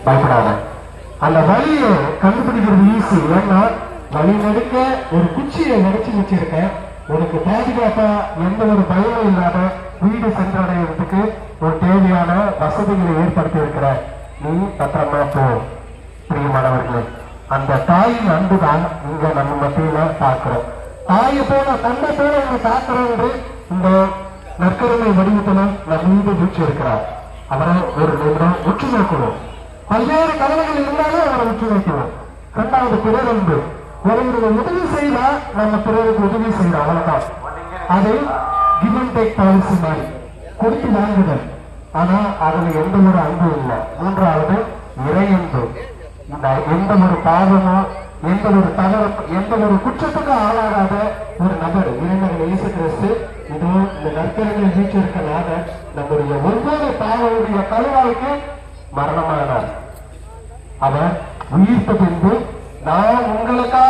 பயப்படாத. அந்த வழியை கண்டுபிடிக்கிறது ஈஸி. ஏன்னா வழி நடுக்க ஒரு குச்சியை நடிச்சு வச்சிருக்கேன். உனக்கு பாதுகாப்பா எந்த ஒரு பயமும் இல்லாத வீடு சென்றடைகிறதுக்கு ஒரு தேவையான வசதிகளை ஏற்படுத்தி இருக்கிற. நீ பத்திரமா போ. பிரியமானவர்களே, அந்த தாயின் அன்புதான் இங்க நம்ம மத்தியில பார்க்கிறோம். தாயை போல தன்னை போல நம்ம பார்க்கிறோம் என்று இந்த நற்கருணை வடிவத்துல நம்ம மீது வீழ்ச்சி இருக்கிறார். அவரை ஒரு நிமிடம் உற்று நோக்கணும். பல்வேறு கவலைகள் இருந்தாலும் அவரை உற்று நோக்கணும். இரண்டாவது பிறரன்பு. ஒருவருக்கு உதவி செய்தா நம்ம பிறருக்கு உதவி செய்யறோம், அவ்வளவுதான். அது கிவ் அண்ட் டேக் பாலிசி மாதிரி கொடுத்து வாங்குதல். ஆனா அதுல எந்த ஒரு அன்பு இல்லை. மூன்றாவது இறையன்பு. எந்த ஒரு பாவமோ எந்த ஒரு தவறு எந்த ஒரு குற்றத்துக்கும் ஆளாகாத ஒரு நபர் இறைமகன் இயேசு கிறிஸ்து இதோ இந்த நற்கருணை வீற்றிருக்கனால நம்முடைய ஒவ்வொரு பாவனுடைய கழுவாய்க்கு மரணமானார். அவர் உயிர்த்த பின்பு நான் உங்களுக்காக